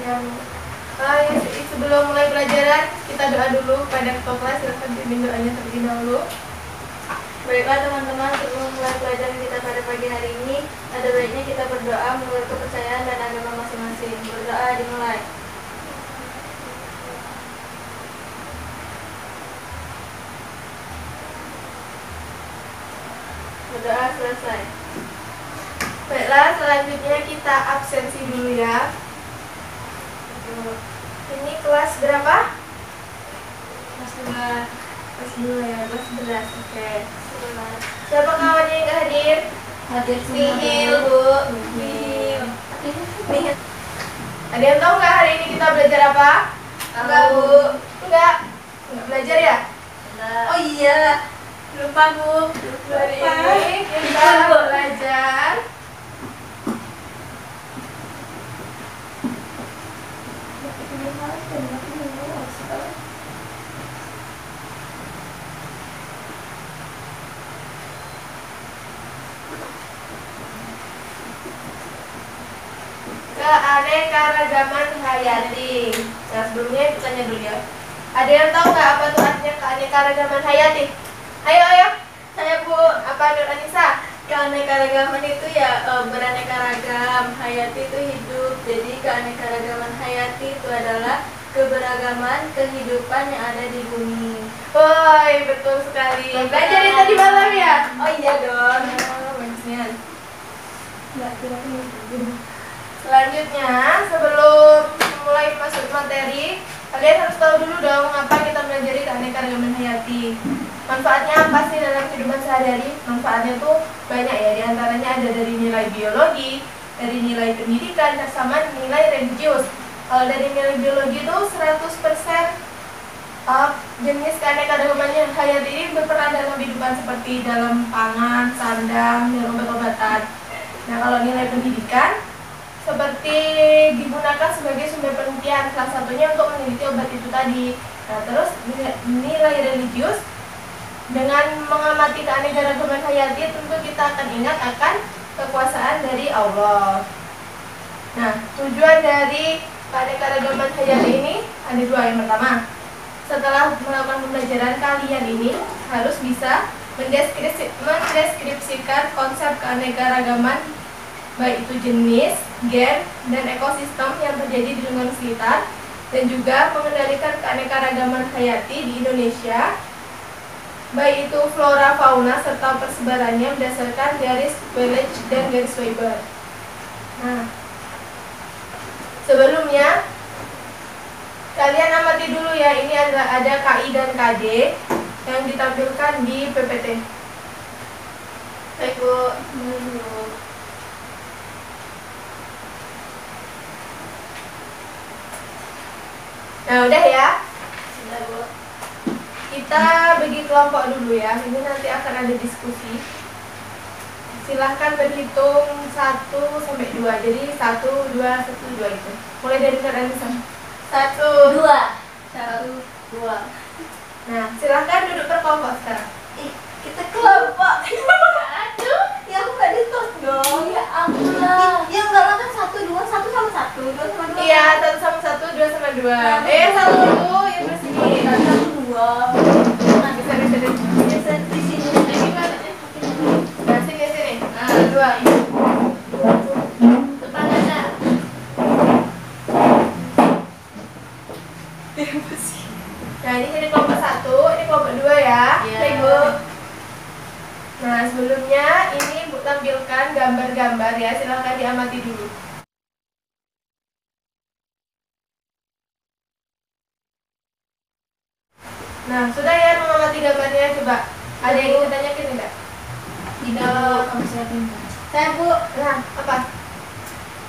yang sebelum mulai pelajaran kita doa dulu pada ketua kelas. Silakan pimpin doanya terlebih dahulu. Baiklah teman-teman, sebelum mulai pelajaran kita pada pagi hari ini, ada baiknya kita berdoa menurut kepercayaan dan agama masing-masing. Berdoa dimulai. Berdoa selesai. Baiklah, selanjutnya kita absensi dulu ya. Ini kelas berapa? Kelas 2. Kelas 2 ya, kelas 11. Oke. Siapa kawannya yang gak hadir? Hadir Nihil, Bu. Nihil. Ada yang tahu nggak hari ini kita belajar apa? Enggak, Bu. Enggak belajar ya? Oh iya, lupa Bu. Hari ini kita belajar keanekaragaman hayati. Nah, sebelumnya tanya dulu ya. Ada yang tahu nggak apa tuh artinya keanekaragaman hayati? Ayo. Saya Bu. Apa Nur Anissa? Keanekaragaman itu ya beraneka ragam, hayati itu hidup. Jadi keanekaragaman hayati itu adalah keberagaman kehidupan yang ada di bumi. Woi, betul sekali. Belajar itu tadi malam ya? Oh iya dong. Bagusnya. Selanjutnya, sebelum mulai masuk materi, kalian harus tahu dulu dong apa kita pelajari keanekaragaman hayati. Manfaatnya apa sih dalam kehidupan sehari-hari? Manfaatnya tuh banyak ya, diantaranya ada dari nilai biologi, dari nilai pendidikan, sama nilai religius. Kalau dari nilai biologi itu 100% jenis keanekaragaman hayati ini berperan dalam kehidupan seperti dalam pangan, sandang, dan obat-obatan. Nah, kalau nilai pendidikan seperti digunakan sebagai sumber penelitian, salah satunya untuk meneliti obat itu tadi. Nah, terus nilai religius, dengan mengamati keanekaragaman hayati tentu kita akan ingat akan kekuasaan dari Allah. Nah, tujuan dari keanekaragaman hayati ini ada dua. Yang pertama, setelah melakukan pembelajaran, kalian ini harus bisa mendeskripsikan konsep keanekaragaman, baik itu jenis, gen, dan ekosistem yang terjadi di lingkungan sekitar, dan juga mengendalikan keanekaragaman hayati di Indonesia, baik itu flora, fauna, serta persebarannya berdasarkan garis Welch dan garis Weber. Nah, sebelumnya kalian amati dulu ya, ini ada KI dan KD yang ditampilkan di PPT. Baik Bu. Nah, udah ya. Sudah Bu. Kita bagi kelompok dulu ya. Ini nanti akan ada diskusi. Silahkan berhitung 1 sampai 2. Jadi 1, 2, 1, 2 itu. Mulai dari Kak Anissa. 1, 2. 1, 2. Nah, silahkan duduk berkelompok sekarang. Kita kelompok. Aduh, ya aku gak dihitung dong. Ya Allah. Ya enggak lah kan 1, 2, 1 sama 1, 2 sama 2. Iya, 1 sama 1, 2 sama 2. 1 dulu yang bersini. 1, 2. Nah, bisa di sini. Di sini. Nah, sini. Nah, 2. Depan aja. Nah, ini jadi kelompok 1, ini kelompok 2 ya. Iya. Baik, Bu. Nah, sebelumnya ini Bu tampilkan gambar-gambar ya. Silahkan diamati dulu. Nah, sudah ya mengamati gambarnya, coba. Ada yang ingin ditanyakan tidak? Tidak, kamu siapin. Saya Bu. Nah, apa?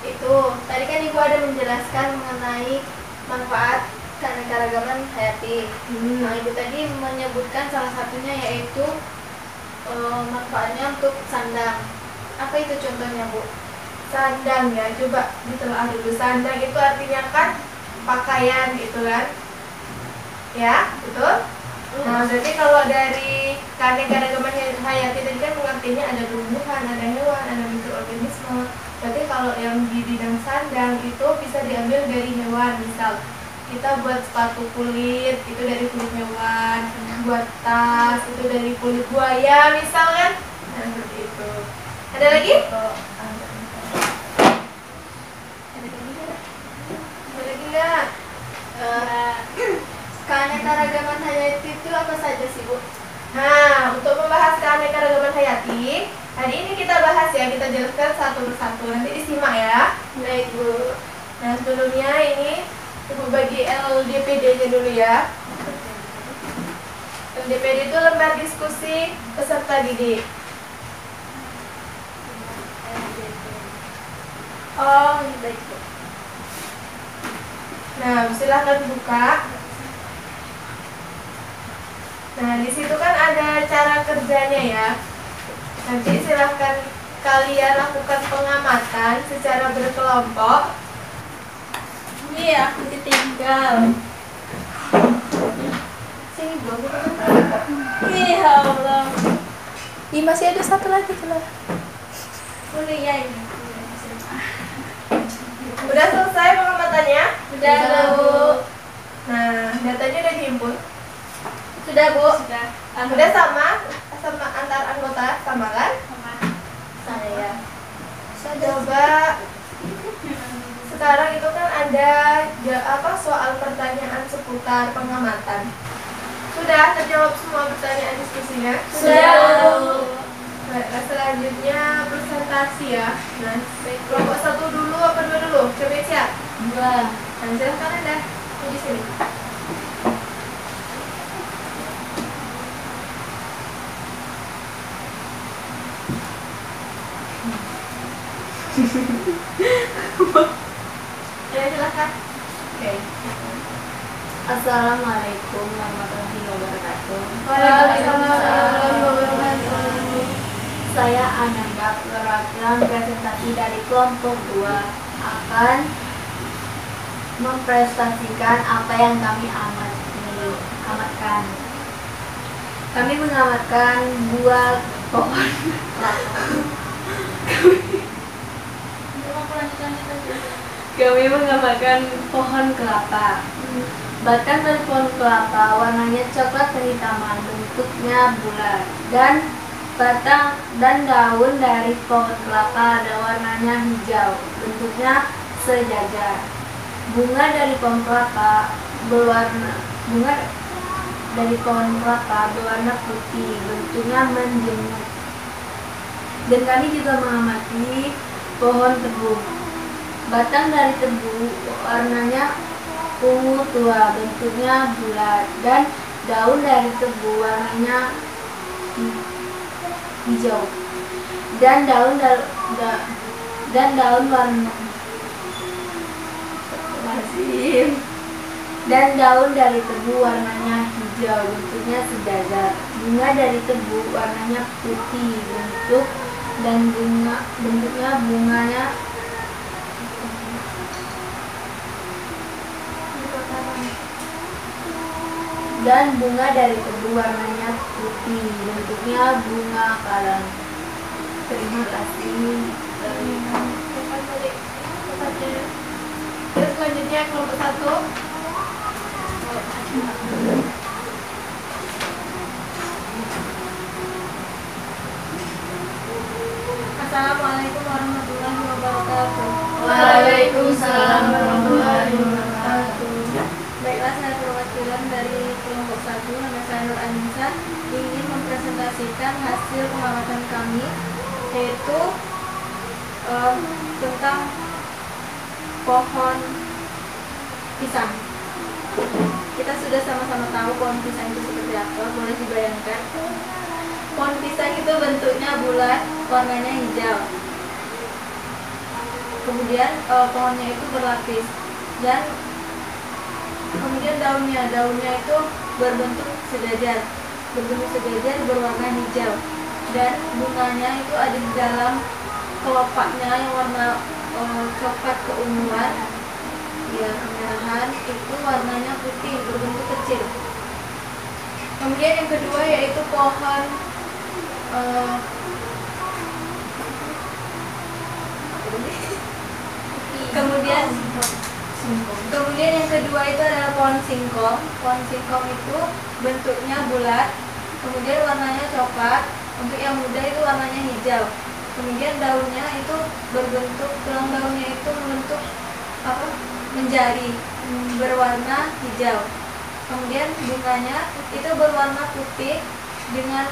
Itu tadi kan Ibu ada menjelaskan mengenai manfaat keanekaragaman hayati. Nah, Ibu tadi menyebutkan salah satunya yaitu manfaatnya untuk sandang. Apa itu contohnya, Bu? Sandang ya, coba ditelaah dulu. Sandang itu artinya kan pakaian gitu kan? Ya, betul? Nah, berarti kalau dari keanekaragaman hayati tadi kan mengertinya ada tumbuhan, ada hewan, ada mikroorganisme. Berarti kalau yang di bidang sandang itu bisa diambil dari hewan. Misal kita buat sepatu kulit itu dari kulit hewan, buat tas itu dari kulit buaya misal kan. Nah seperti itu. Ada lagi? Ada lagi nggak? Keanekaragaman hayati itu apa saja sih, Bu? Nah, untuk membahas keanekaragaman hayati, hari ini kita bahas ya, kita jelaskan satu persatu. Nanti disimak ya. Baik, Bu. Nah, sebelumnya ini Ibu bagi LDPD-nya dulu ya. LDPD itu lembar diskusi peserta didik. Oh, baik, Bu. Nah, silahkan buka. Nah, di situ kan ada cara kerjanya ya. Nanti silahkan kalian lakukan pengamatan secara berkelompok. Iya, aku ditinggal. Sini, Bu. Ya Allah. Ih, masih ada satu lagi tuh lah. Kuliah ini. Udah selesai pengamatannya? Sudah, Bu. Nah, datanya udah dihimpun. Sudah, Bu. Sudah. Udah sama antar anggota sama kan? Saya. Coba sekarang itu kan ada soal pertanyaan seputar pengamatan. Sudah terjawab semua pertanyaan diskusinya? Sudah, Bu. Nah, selanjutnya presentasi ya. Nah, kelompok 1 dulu apa 2 dulu? Coba siap. 2. Nah, silahkan Anda di sini. Ya, silahkan. Oke. Assalamualaikum warahmatullahi wabarakatuh. Waalaikumsalam warahmatullahi wabarakatuh. Saya Ananda, perwakilan presentasi dari kelompok 2 akan mempresentasikan apa yang kami amatkan. Kami mengamatkan buah pohon kelapa. Kami mengamatkan pohon kelapa. Batang dari pohon kelapa warnanya coklat kehitaman, bentuknya bulat, dan batang dan daun dari pohon kelapa ada warnanya hijau, bentuknya sejajar. Bunga dari pohon kelapa berwarna putih, bentuknya menjemur. Dan kami juga mengamati pohon tebu. Batang dari tebu warnanya ungu tua, bentuknya bulat, dan daun dari tebu warnanya hijau. Dan daun dari tebu warnanya hijau, bentuknya sejajar. Bunga dari tebu warnanya putih, bentuknya bunganya dan bunga dari tebu warnanya putih, bentuknya bunga karang. Terima kasih. Terus selanjutnya kelompok 1. Assalamualaikum warahmatullahi wabarakatuh. Waalaikumsalam warahmatullahi wabarakatuh. Baiklah, saya perwakilan dari kelompok 1, nama saya Nur Anissa, ingin mempresentasikan hasil pengamatan kami, yaitu tentang pohon pisang. Kita sudah sama-sama tahu pohon pisang itu seperti apa, boleh dibayangkan. Pohon pisang itu bentuknya bulat, warnanya hijau. Kemudian pohonnya itu berlapis, dan kemudian daunnya itu berbentuk sejajar, berwarna hijau, dan bunganya itu ada di dalam kelopaknya yang warna coklat keunguan, ya kemerahan, itu warnanya putih, berbentuk kecil. Kemudian yang kedua yaitu pohon Kemudian kemudian yang kedua itu adalah pohon singkong. Pohon singkong itu bentuknya bulat, kemudian warnanya coklat. Untuk yang muda itu warnanya hijau. Kemudian daunnya itu berbentuk, tulang daunnya itu membentuk menjari, berwarna hijau. Kemudian bunganya itu berwarna putih dengan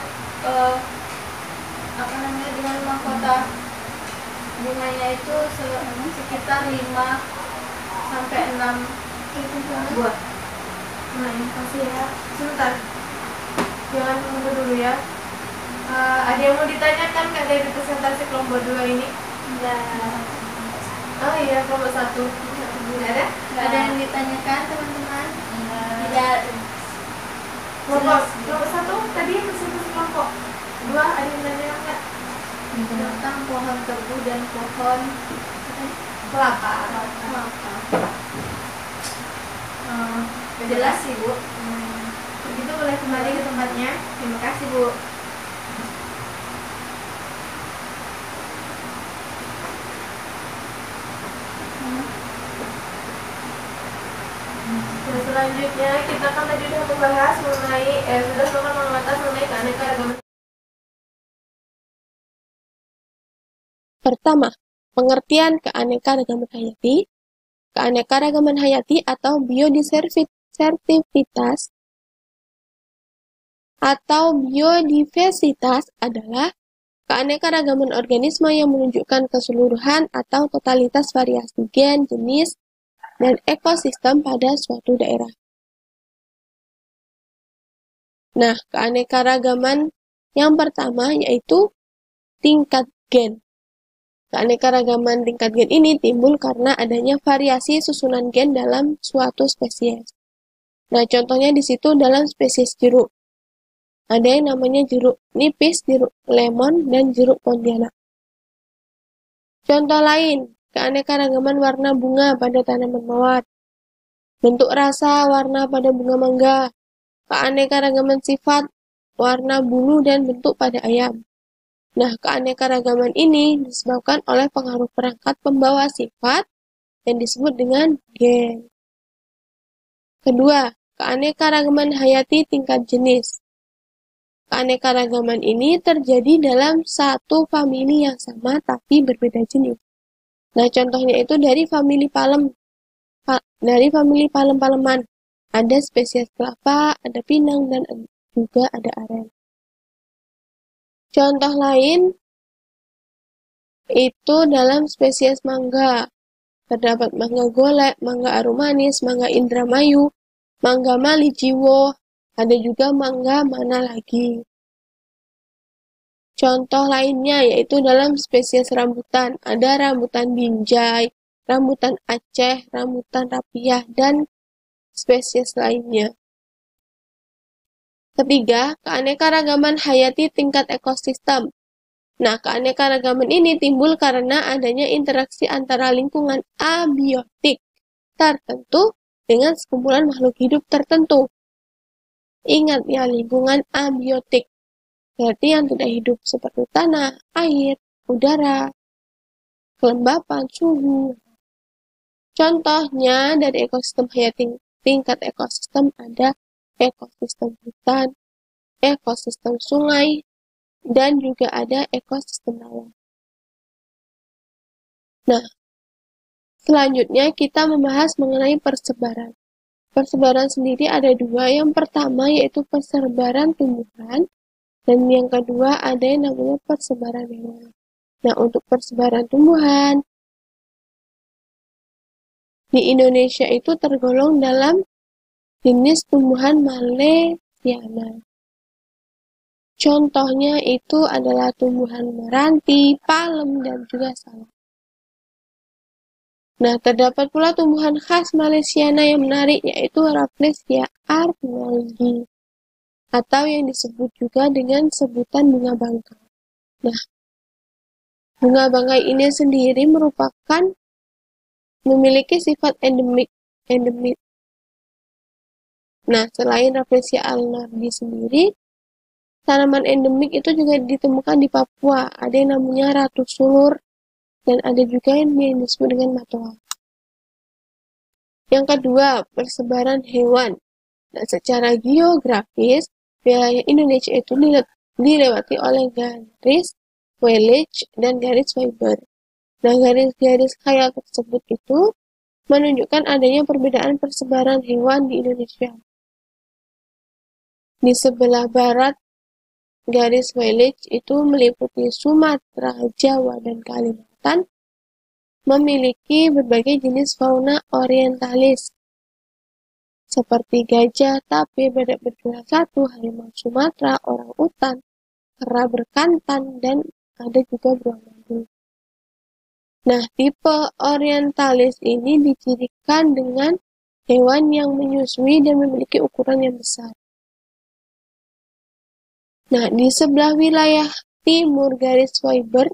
dengan mahkota bunganya itu sekitar 5 sampai 6 buah. Nah, ini kasih ya. Sebentar. Jangan tunggu dulu ya. Ada yang mau ditanyakan Kak dari presentasi kelompok 2 ini? Enggak. Oh iya, kelompok 1. Tidak ada? Ada yang ditanyakan teman-teman? Tidak. Kelompok 1 tadi presentasi kelompok 2 ada yang ditanyakan Kak? Tentang pohon tebu dan pohon Kelapa. jelas sih Bu. Begitu boleh kembali ke tempatnya. Terima kasih Bu. Nah, selanjutnya kita kan tadi sudah membahas mengenai sudah melakukan pengamatan mengenai keanekaragaman. Pertama, pengertian keanekaragaman hayati. Keanekaragaman hayati atau biodiversitas atau biodiversitas adalah keanekaragaman organisme yang menunjukkan keseluruhan atau totalitas variasi gen, jenis, dan ekosistem pada suatu daerah. Nah, keanekaragaman yang pertama yaitu tingkat gen. Keanekaragaman tingkat gen ini timbul karena adanya variasi susunan gen dalam suatu spesies. Nah, contohnya di situ dalam spesies jeruk. Ada yang namanya jeruk nipis, jeruk lemon, dan jeruk pontianak. Contoh lain, keanekaragaman warna bunga pada tanaman mawar. Bentuk rasa warna pada bunga mangga. Keanekaragaman sifat warna bulu dan bentuk pada ayam. Nah, keanekaragaman ini disebabkan oleh pengaruh perangkat pembawa sifat yang disebut dengan gen. Kedua, keanekaragaman hayati tingkat jenis. Keanekaragaman ini terjadi dalam satu famili yang sama tapi berbeda jenis. Nah, contohnya itu dari famili palem-paleman. Ada spesies kelapa, ada pinang, dan juga ada aren. Contoh lain itu dalam spesies mangga. Terdapat mangga golek, mangga arum manis, mangga indramayu, mangga malijiwo, ada juga mangga mana lagi. Contoh lainnya yaitu dalam spesies rambutan. Ada rambutan binjai, rambutan Aceh, rambutan rapiah, dan spesies lainnya. Ketiga, keanekaragaman hayati tingkat ekosistem. Nah, keanekaragaman ini timbul karena adanya interaksi antara lingkungan abiotik tertentu dengan sekumpulan makhluk hidup tertentu. Ingat ya, lingkungan abiotik. Berarti yang tidak hidup seperti tanah, air, udara, kelembapan, suhu. Contohnya dari ekosistem hayati tingkat ekosistem ada ekosistem hutan, ekosistem sungai, dan juga ada ekosistem rawa. Nah, selanjutnya kita membahas mengenai persebaran. Persebaran sendiri ada dua. Yang pertama yaitu persebaran tumbuhan, dan yang kedua ada yang namanya persebaran hewan. Nah, untuk persebaran tumbuhan, di Indonesia itu tergolong dalam jenis tumbuhan Malesiana. Contohnya itu adalah tumbuhan meranti, palem, dan juga salam. Nah, terdapat pula tumbuhan khas Malesiana yang menarik yaitu Rafflesia arnoldi atau yang disebut juga dengan sebutan bunga bangkai. Nah, bunga bangkai ini sendiri memiliki sifat endemik. Nah, selain Rafflesia arnoldi sendiri, tanaman endemik itu juga ditemukan di Papua. Ada yang namanya ratu sulur dan ada juga yang disebut dengan matoa. Yang kedua, persebaran hewan. Nah, secara geografis, wilayah Indonesia itu dilewati oleh garis Wallace dan garis Weber. Nah, garis-garis khayal tersebut itu menunjukkan adanya perbedaan persebaran hewan di Indonesia. Di sebelah barat, garis Wallace itu meliputi Sumatera, Jawa, dan Kalimantan, memiliki berbagai jenis fauna orientalis, seperti gajah, tapir, badak bertulang satu, harimau Sumatera, orang utan, kera berkantan, dan ada juga beruang madu. Nah, tipe orientalis ini dicirikan dengan hewan yang menyusui dan memiliki ukuran yang besar. Nah, di sebelah wilayah timur garis Weber,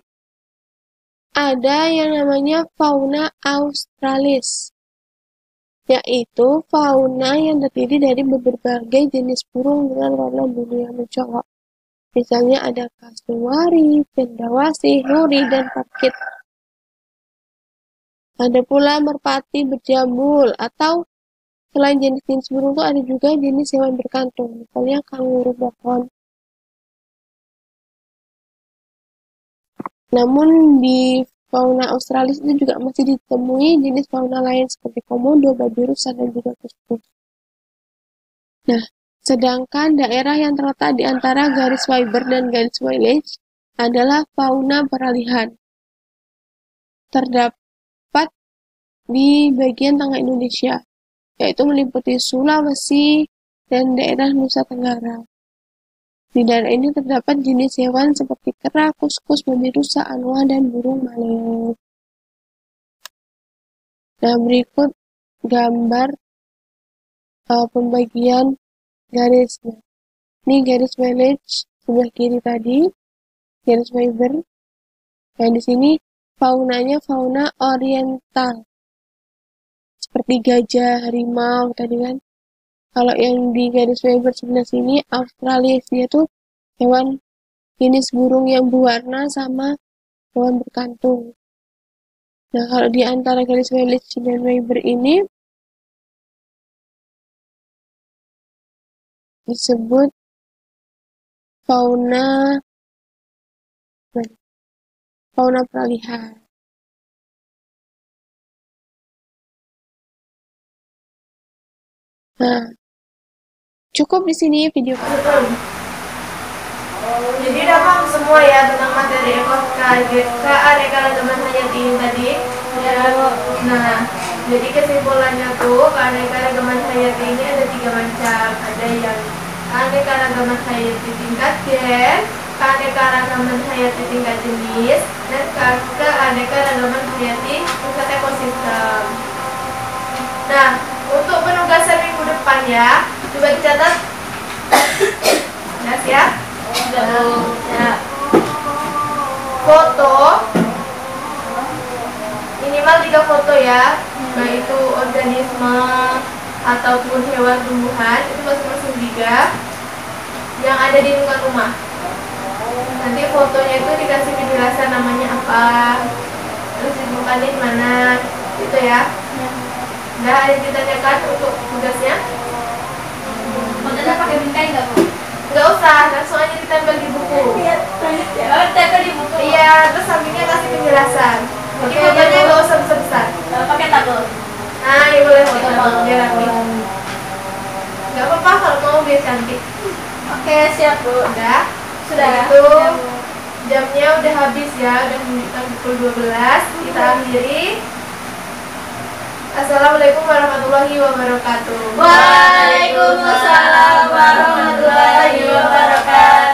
ada yang namanya fauna australis, yaitu fauna yang terdiri dari berbagai jenis burung dengan warna biru yang mencolok. Misalnya ada kasuari, cendrawasih, nuri, dan parkit. Ada pula merpati berjambul, atau selain jenis-jenis burung itu ada juga jenis hewan berkantung, misalnya kanguru pohon. Namun di fauna australis itu juga masih ditemui jenis fauna lain seperti komodo, babi rusa, dan juga kuskus. Nah, sedangkan daerah yang terletak di antara garis Weber dan garis Wallace adalah fauna peralihan. Terdapat di bagian tengah Indonesia, yaitu meliputi Sulawesi dan daerah Nusa Tenggara. Di daerah ini terdapat jenis hewan seperti kera, kuskus, babi rusa, anoa, dan burung maleo. Nah, berikut gambar pembagian garisnya. Ini garis Wallace sebelah kiri tadi, garis Weber. Nah, di sini faunanya fauna oriental, seperti gajah, harimau tadi kan. Kalau yang di garis Weber sebelah sini, australis, dia tuh hewan jenis burung yang berwarna sama hewan berkantung. Nah, kalau di antara garis Wallace dan Weber ini disebut fauna peralihan. Nah, cukup di sini video kami. Jadi udah paham semua ya tentang materi keanekaragaman hayati ini tadi. Ya. Nah, jadi kesimpulannya tuh keanekaragaman hayati ini ada 3 macam. Ada yang keanekaragaman hayati tingkat gen, keanekaragaman hayati tingkat jenis, dan keanekaragaman hayati tingkat ekosistem. Nah, untuk penugasan minggu depan ya, coba dicatat. Nah, ya. Ya. Foto minimal 3 foto ya, baik itu organisme ataupun hewan tumbuhan, itu masing-masing 3 yang ada di lingkungan rumah. Nanti fotonya itu dikasih penjelasan namanya apa, terus ditemukannya di mana, gitu ya. Nah, ada yang ditanyakan untuk tugasnya? Fotonya pakai bingkai nggak, Bu? Nggak usah, langsung aja ditempel di buku. Oh, tempel di buku. Iya, terus sampingnya kasih penjelasan. Jadi fotonya nggak usah besar-besar. Pakai tabel. Nah, ya boleh foto biar rapi. Nggak apa-apa kalau mau biar cantik. Oke, siap, Bu. Udah. Sudah. Itu jamnya udah habis ya, udah menunjukkan pukul 12. Kita akhiri. Assalamualaikum warahmatullahi wabarakatuh. Waalaikumsalam warahmatullahi wabarakatuh.